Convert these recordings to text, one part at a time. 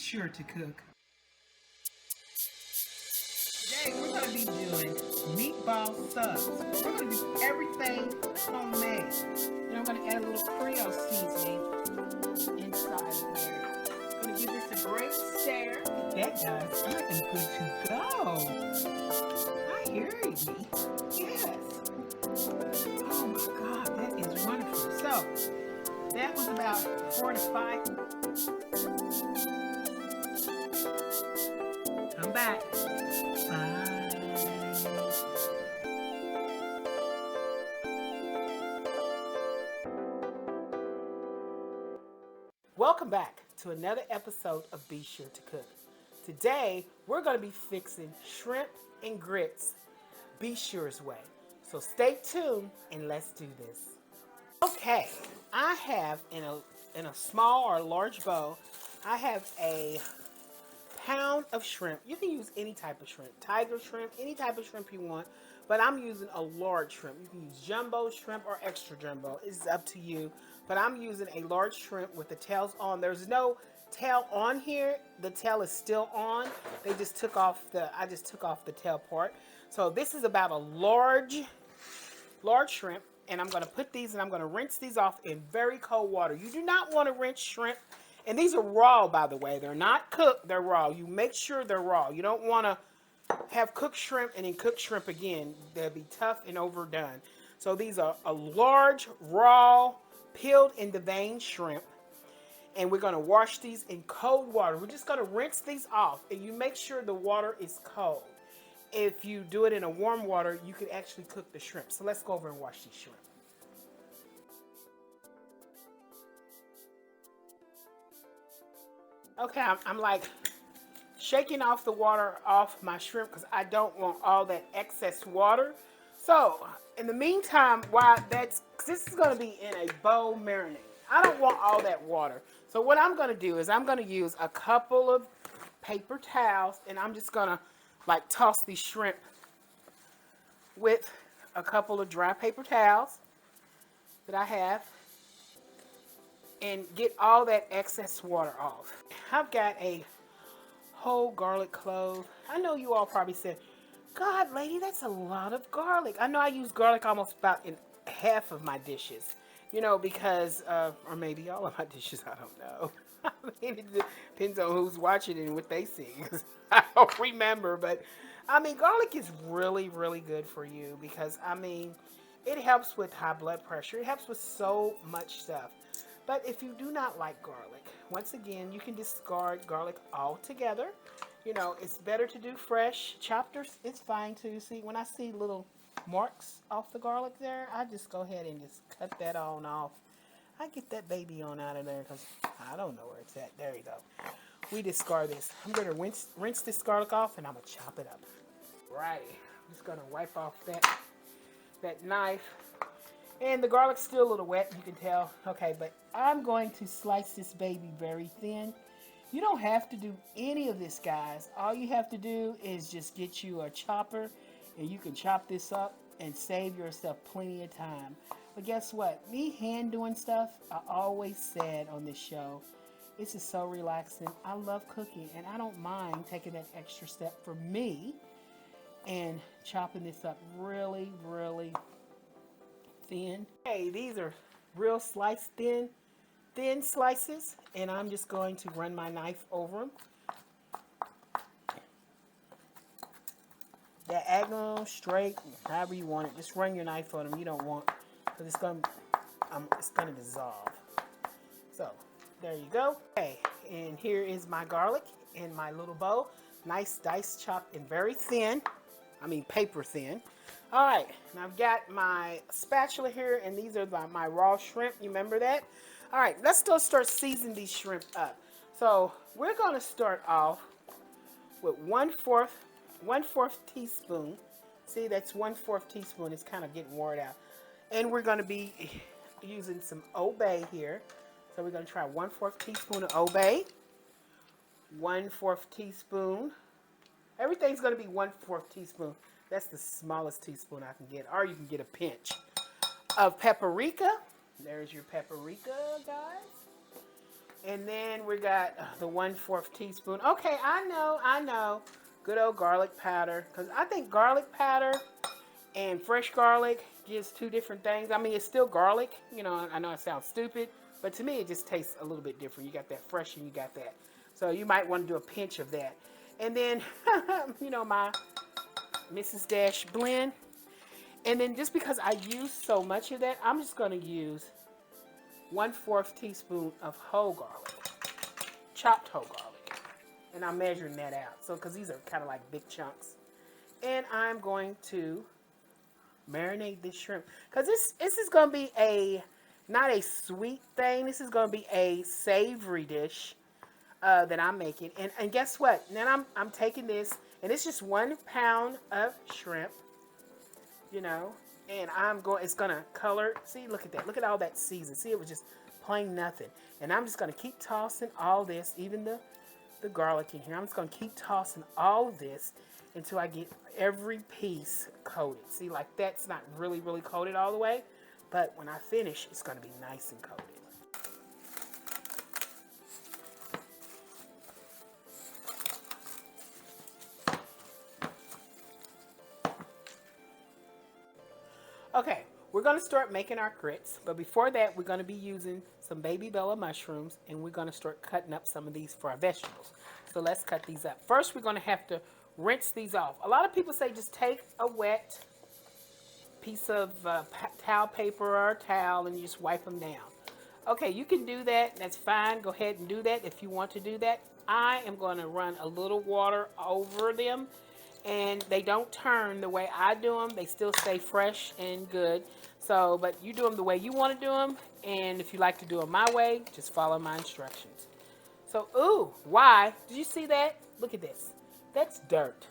sure to cook. Today we're going to be doing meatball subs. We're going to do everything homemade. And I'm going to add a little Creole seasoning inside of here. I'm going to give this a great stir. Look at that, guys. I am good to go. I hear you. Yes. Oh my God, that is wonderful. So that was about 4 to 5. Come back. Bye. Welcome back to another episode of Be Sure to Cook. Today, we're going to be fixing shrimp and grits Be Sure's way. So stay tuned and let's do this. Okay, I have in a small or large bowl, I have a pound of shrimp. You can use any type of shrimp, tiger shrimp, any type of shrimp you want, but I'm using a large shrimp. You can use jumbo shrimp or extra jumbo. It's up to you, but I'm using a large shrimp with the tails on. There's no tail on here. The tail is still on. They just took off I just took off the tail part. So this is about a large shrimp, and I'm going to put these and I'm going to rinse these off in very cold water. You do not want to rinse shrimp. And these are raw, by the way. They're not cooked. They're raw. You make sure they're raw. You don't want to have cooked shrimp and then cooked shrimp again. They'll be tough and overdone. So these are a large, raw, peeled in the vein shrimp. And we're going to wash these in cold water. We're just going to rinse these off. And you make sure the water is cold. If you do it in a warm water, you can actually cook the shrimp. So let's go over and wash these shrimp. Okay, I'm like shaking off the water off my shrimp because I don't want all that excess water. So in the meantime, this is going to be in a bowl marinade. I don't want all that water. So what I'm going to do is I'm going to use a couple of paper towels, and I'm just going to like toss these shrimp with a couple of dry paper towels that I have, and get all that excess water off. I've got a whole garlic clove. I know you all probably said, God, lady, that's a lot of garlic. I know I use garlic almost about in half of my dishes, you know, because, or maybe all of my dishes, I don't know. I mean, it depends on who's watching and what they see. I don't remember, but I mean, garlic is really, really good for you because, I mean, it helps with high blood pressure. It helps with so much stuff. But if you do not like garlic, once again, you can discard garlic altogether. You know, it's better to do fresh. Chopped it's fine too. See, when I see little marks off the garlic there, I just go ahead and just cut that on off. I get that baby on out of there because I don't know where it's at. There you go. We discard this. I'm going to rinse this garlic off, and I'm going to chop it up. Right. I'm just going to wipe off that knife. And the garlic's still a little wet, you can tell. Okay, but I'm going to slice this baby very thin. You don't have to do any of this, guys. All you have to do is just get you a chopper, and you can chop this up and save yourself plenty of time. But guess what? Me hand doing stuff, I always said on this show, this is so relaxing. I love cooking, and I don't mind taking that extra step for me and chopping this up really, really thin. Hey, these are real sliced thin slices, and I'm just going to run my knife over them. Diagonal, straight, however you want it. Just run your knife on them. You don't want, because it's going to dissolve. So there you go. Okay, and here is my garlic in my little bowl. Nice dice chopped and very thin. I mean paper thin. All right, and I've got my spatula here, and these are my raw shrimp. You remember that? All right, let's still start seasoning these shrimp up. So we're going to start off with 1/4 teaspoon. See, that's 1/4 teaspoon. It's kind of getting worn out. And we're going to be using some Old Bay here. So we're going to try 1/4 teaspoon of Old Bay. 1/4 teaspoon. Everything's going to be 1/4 teaspoon. That's the smallest teaspoon I can get. Or you can get a pinch of paprika. There's your paprika, guys. And then we got the 1/4 teaspoon. Okay, I know. Good old garlic powder. Because I think garlic powder and fresh garlic gives two different things. I mean, it's still garlic. You know, I know it sounds stupid, but to me, it just tastes a little bit different. You got that fresh and you got that. So you might want to do a pinch of that. And then, you know, my Mrs. Dash blend. And then just because I use so much of that, I'm just going to use 1/4 teaspoon of whole garlic, chopped whole garlic. And I'm measuring that out. So, because these are kind of like big chunks. And I'm going to marinate this shrimp. Because this is going to be not a sweet thing. This is going to be a savory dish that I'm making. And guess what? Then I'm taking this, and it's just 1 pound of shrimp, you know. And it's going to color. See, look at that. Look at all that season. See, it was just plain nothing. And I'm just going to keep tossing all this, even the garlic in here. I'm just going to keep tossing all of this until I get every piece coated. See, like that's not really, really coated all the way. But when I finish, it's going to be nice and coated. Okay, we're going to start making our grits, but before that, we're going to be using some baby bella mushrooms, and we're going to start cutting up some of these for our vegetables. So let's cut these up. First, we're going to have to rinse these off. A lot of people say just take a wet piece of towel paper or a towel and you just wipe them down. Okay, you can do that. That's fine. Go ahead and do that if you want to do that. I am going to run a little water over them, and they don't turn the way I do them. They still stay fresh and good. So, but you do them the way you want to do them, and if you like to do them my way, just follow my instructions. So, ooh, why? Did you see that? Look at this. That's dirt.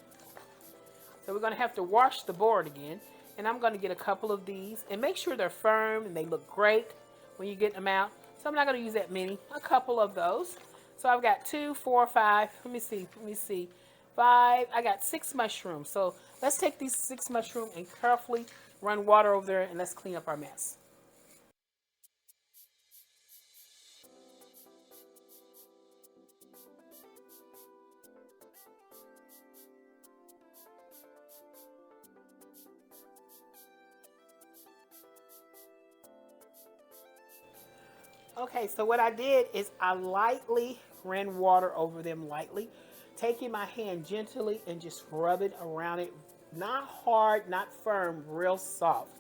So we're going to have to wash the board again, and I'm going to get a couple of these, and make sure they're firm and they look great when you get them out. So I'm not going to use that many, a couple of those. So I've got 2, 4, 5, let me see, 5, I got 6 mushrooms. So let's take these 6 mushrooms and carefully run water over there, and let's clean up our mess. Okay, so what I did is I lightly ran water over them lightly, taking my hand gently and just rub it around it. Not hard, not firm, real soft.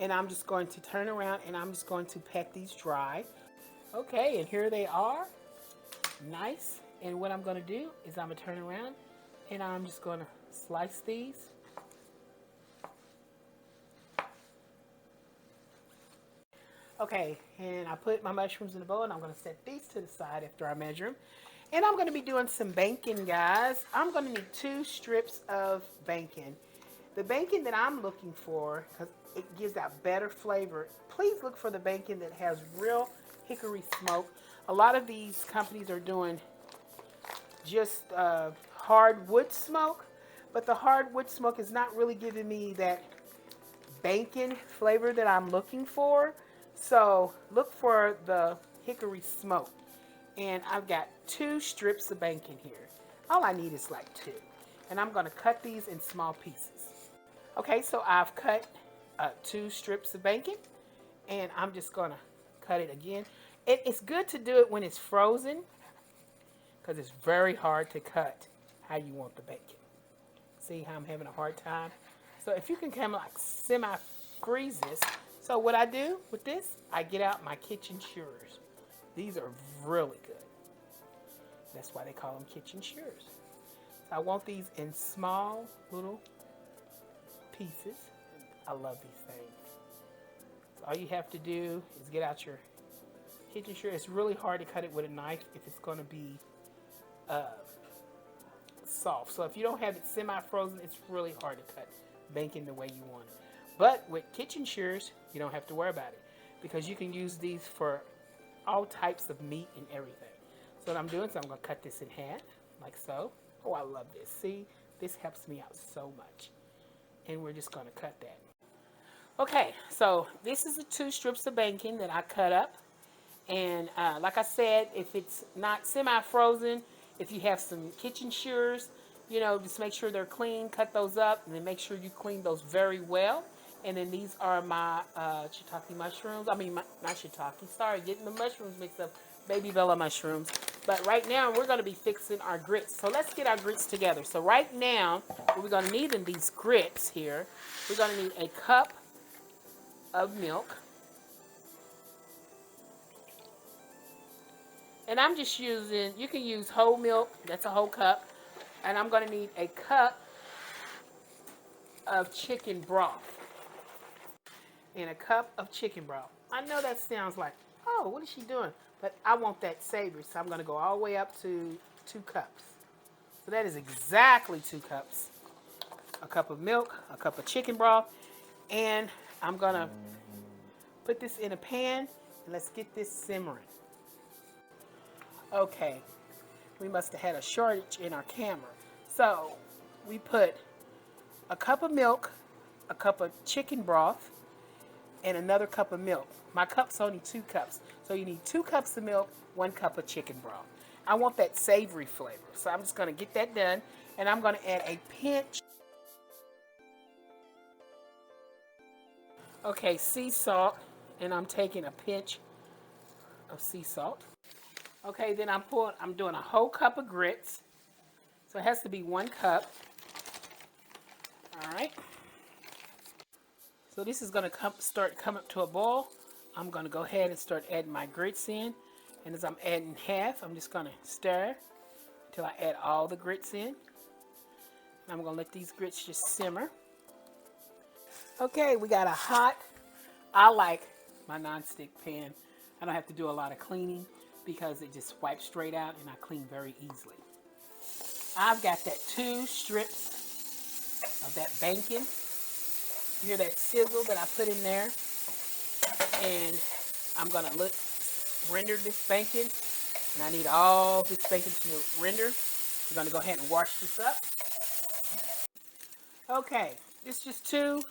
And I'm just going to turn around and I'm just going to pat these dry. Okay, and here they are. Nice. And what I'm going to do is I'm going to turn around and I'm just going to slice these. Okay, and I put my mushrooms in the bowl, and I'm going to set these to the side after I measure them. And I'm going to be doing some bacon, guys. I'm going to need 2 strips of bacon. The bacon that I'm looking for, because it gives out better flavor, please look for the bacon that has real hickory smoke. A lot of these companies are doing just hardwood smoke, but the hardwood smoke is not really giving me that bacon flavor that I'm looking for. So look for the hickory smoke. And I've got 2 strips of bacon here. All I need is like 2. And I'm going to cut these in small pieces. Okay, so I've cut 2 strips of bacon. And I'm just going to cut it again. It's good to do it when it's frozen, because it's very hard to cut how you want the bacon. See how I'm having a hard time? So if you can kind of like semi-freeze this. So what I do with this, I get out my kitchen shears. These are really good. That's why they call them kitchen shears. So I want these in small little pieces. I love these things. So all you have to do is get out your kitchen shears. It's really hard to cut it with a knife if it's going to be soft. So if you don't have it semi-frozen, it's really hard to cut bacon the way you want it. But with kitchen shears, you don't have to worry about it, because you can use these for all types of meat and everything. So what I'm doing is I'm going to cut this in half, like so. Oh, I love this. See, this helps me out so much. And we're just going to cut that. Okay, so this is the 2 strips of bacon that I cut up. And like I said, if it's not semi-frozen, if you have some kitchen shears, you know, just make sure they're clean, cut those up, and then make sure you clean those very well. And then these are my shiitake mushrooms. I mean, not shiitake. Sorry, getting the mushrooms mixed up. Baby Bella mushrooms. But right now, we're going to be fixing our grits. So let's get our grits together. So right now, what we're going to need in these grits here, we're going to need a cup of milk. And I'm just using, you can use whole milk. That's a whole cup. And I'm going to need a cup of chicken broth. And a cup of chicken broth. I know that sounds like, oh, what is she doing? But I want that savory, so I'm going to go all the way up to 2 cups. So that is exactly 2 cups. A cup of milk, a cup of chicken broth, and I'm going to put this in a pan, and let's get this simmering. Okay, we must have had a shortage in our camera. So we put a cup of milk, a cup of chicken broth, and another cup of milk. My cup's only 2 cups. So you need 2 cups of milk, 1 cup of chicken broth. I want that savory flavor. So I'm just going to get that done. And I'm going to add a pinch. Okay, sea salt. And I'm taking a pinch of sea salt. Okay, then I'm doing a whole cup of grits. So it has to be 1 cup. All right. So this is going to start coming to a boil. I'm going to go ahead and start adding my grits in. And as I'm adding half, I'm just going to stir until I add all the grits in. I'm going to let these grits just simmer. Okay, we got a hot, I like my nonstick pan. I don't have to do a lot of cleaning because it just wipes straight out and I clean very easily. I've got that 2 strips of that bacon. You hear that sizzle that I put in there? And I'm going to render this bacon. And I need all this bacon to render. We're going to go ahead and wash this up. Okay, this is just 2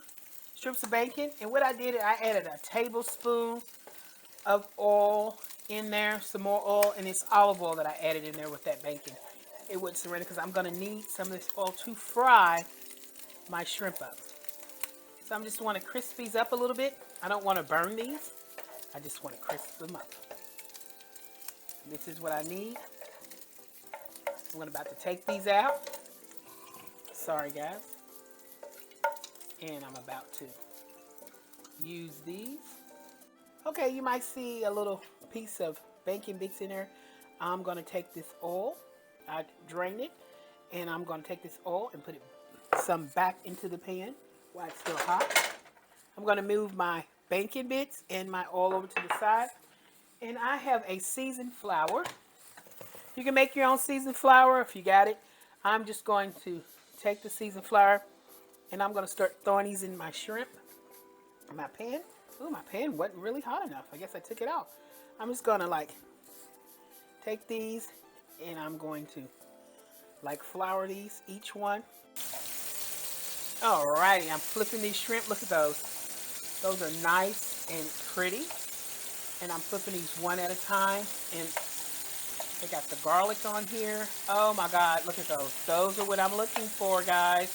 strips of bacon. And what I did, I added a tablespoon of oil in there, some more oil, and it's olive oil that I added in there with that bacon. It wouldn't surrender because I'm going to need some of this oil to fry my shrimp up. So I just want to crisp these up a little bit. I don't want to burn these. I just want to crisp them up. This is what I need. I'm about to take these out. Sorry, guys. And I'm about to use these. Okay, you might see a little piece of bacon bits in there. I'm going to take this oil. I drained it. And I'm going to take this oil and put it some back into the pan while it's still hot. I'm going to move my bacon bits and my oil over to the side. And I have a seasoned flour. You can make your own seasoned flour if you got it. I'm just going to take the seasoned flour and I'm going to start throwing these in my shrimp in my pan. Ooh, my pan wasn't really hot enough. I guess I took it out. I'm just going to like take these and I'm going to like flour these, each one. Alrighty, I'm flipping these shrimp. Look at those. Those are nice and pretty. And I'm flipping these one at a time. And they got the garlic on here. Oh my God, look at those. Those are what I'm looking for, guys.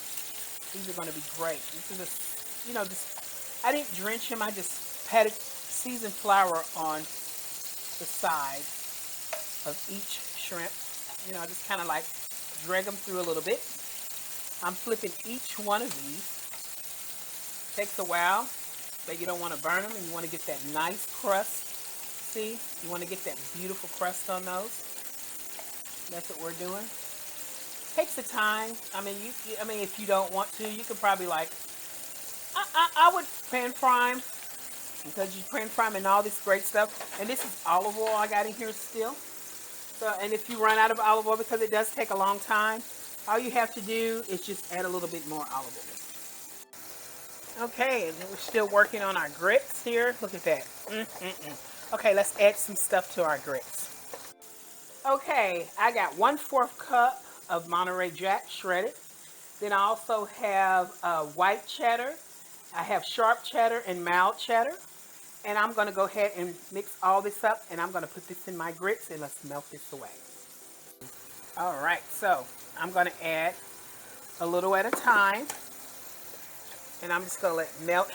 These are going to be great. This is a, you know, just, I didn't drench them. I just patted seasoned flour on the side of each shrimp. You know, I just kind of like drag them through a little bit. I'm flipping each one of these. Takes a while, but you don't want to burn them and you want to get that nice crust. See, you want to get that beautiful crust on those. That's what we're doing. Takes the time. I mean, if you don't want to, you could probably like, I would pan fry them because you pan fry them and all this great stuff. And this is olive oil I got in here still. So, and if you run out of olive oil, because it does take a long time, all you have to do is just add a little bit more olive oil. Okay, and we're still working on our grits here. Look at that. Okay, let's add some stuff to our grits. Okay, I got 1/4 cup of Monterey Jack shredded. Then I also have white cheddar. I have sharp cheddar and mild cheddar. And I'm going to go ahead and mix all this up, and I'm going to put this in my grits, and let's melt this away. All right, so I'm going to add a little at a time, and I'm just going to let it melt.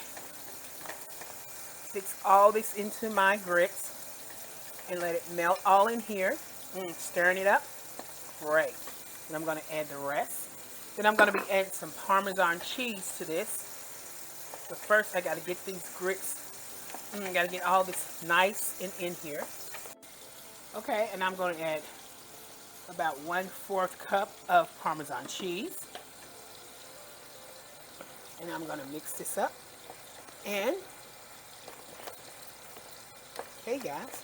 Mix all this into my grits and let it melt all in here. Stirring it up. Great. And I'm going to add the rest. Then I'm going to be adding some Parmesan cheese to this. But first, I got to get these grits. I got to get all this nice and in here. Okay, and I'm going to add about 1/4 cup of Parmesan cheese. And I'm going to mix this up. And, hey guys.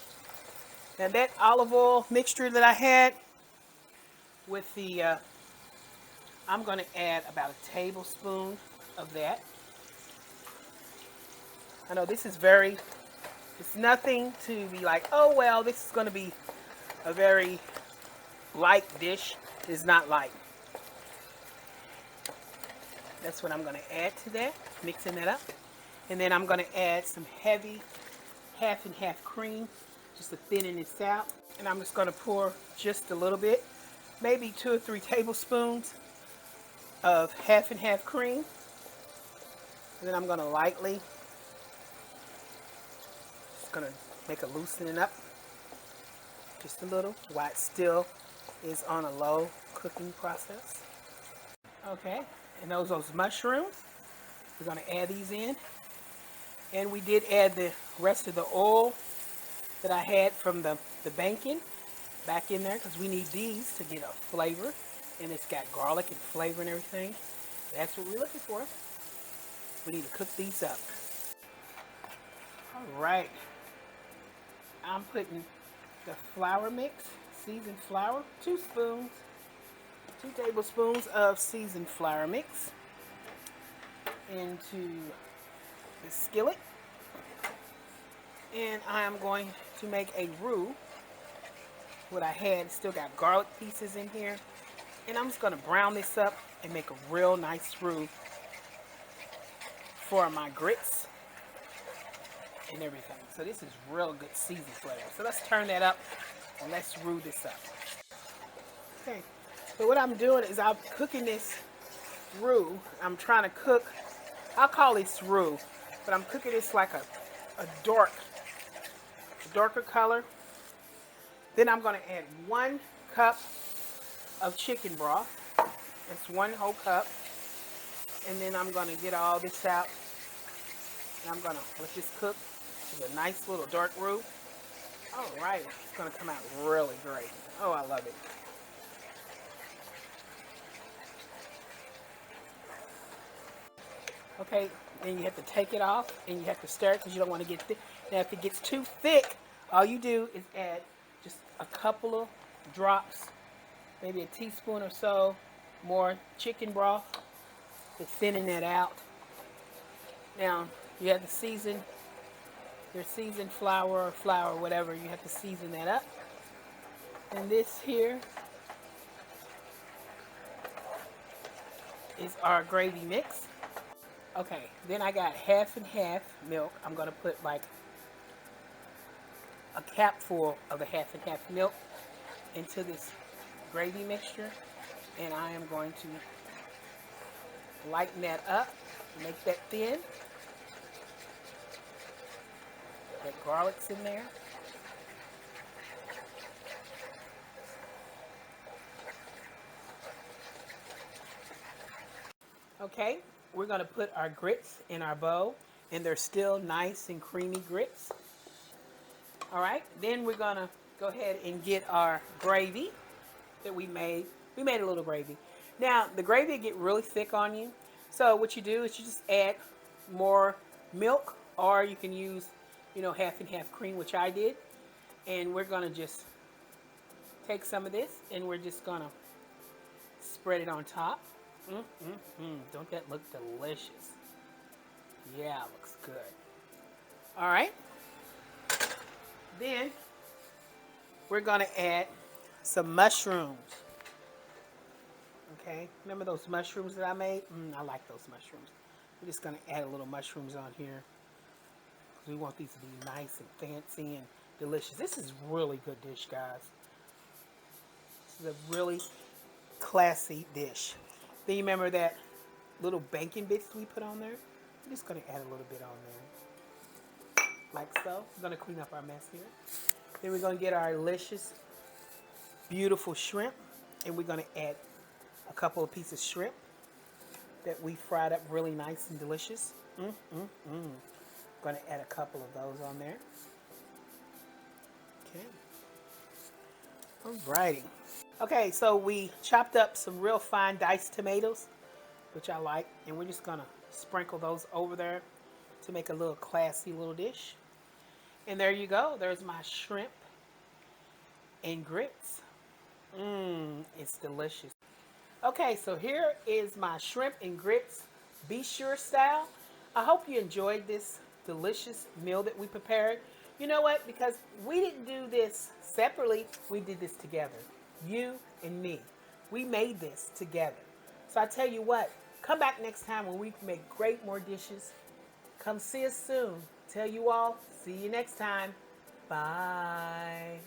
Now that olive oil mixture that I had with the, I'm going to add about a tablespoon of that. I know this is it's nothing to be like, oh well, this is going to be a very light dish. It's not light. That's what I'm going to add to that, mixing that up. And then I'm going to add some heavy half and half cream, just to thinning this out. And I'm just going to pour just a little bit, maybe 2 or 3 tablespoons of half and half cream. And then I'm going to lightly, just going to make a loosening up just a little while it still is on a low cooking process. Okay, and those mushrooms, we're going to add these in. And we did add the rest of the oil that I had from the bacon back in there, because we need these to get a flavor. And it's got garlic and flavor and everything. That's what we're looking for. We need to cook these up. All right. I'm putting the flour mix, seasoned flour, 2 tablespoons of seasoned flour mix into the skillet. And I am going to make a roux. What I had, still got garlic pieces in here. And I'm just going to brown this up and make a real nice roux for my grits and everything. So this is real good seasoned flavor. So let's turn that up and let's roux this up. Okay, so what I'm doing is I'm cooking this roux. I'm trying to cook, I'll call this roux, but I'm cooking this like a darker color. Then I'm going to add 1 cup of chicken broth. That's 1 whole cup. And then I'm going to get all this out. And I'm going to let this cook. It's a nice little dark roux. All right, it's going to come out really great. Oh, I love it. Okay, then you have to take it off and you have to stir it because you don't want to get thick. Now, if it gets too thick, all you do is add just a couple of drops, maybe a teaspoon or so more chicken broth to thinning that out. Now, you have to season your seasoned flour or flour, whatever, you have to season that up. And this here is our gravy mix. Okay, then I got half and half milk. I'm going to put like a capful of the half and half milk into this gravy mixture. And I am going to lighten that up, make that thin. That garlic's in there. Okay, we're going to put our grits in our bowl, and they're still nice and creamy grits. All right, then we're going to go ahead and get our gravy that we made. We made a little gravy. Now, the gravy will get really thick on you. So what you do is you just add more milk, or you can use, half and half cream, which I did. And we're going to just take some of this, and we're just going to spread it on top. Don't that look delicious? Yeah, it looks good. All right. Then we're going to add some mushrooms. Okay, remember those mushrooms that I made? I like those mushrooms. We're just going to add a little mushrooms on here. We want these to be nice and fancy and delicious. This is really good dish, guys. This is a really classy dish. Then you remember that little bacon bits we put on there? I'm just going to add a little bit on there, like so. We're going to clean up our mess here. Then we're going to get our delicious, beautiful shrimp, and we're going to add a couple of pieces of shrimp that we fried up really nice and delicious. Going to add a couple of those on there. Okay. Alrighty. Okay, so we chopped up some real fine diced tomatoes, which I like, and we're just going to sprinkle those over there to make a little classy little dish. And there you go. There's my shrimp and grits. It's delicious. Okay, so here is my shrimp and grits Be Sure style. I hope you enjoyed this delicious meal that we prepared. You know what? Because we didn't do this separately, we did this together. You and me. We made this together. So I tell you what, come back next time when we make great more dishes. Come see us soon. Tell you all, see you next time. Bye.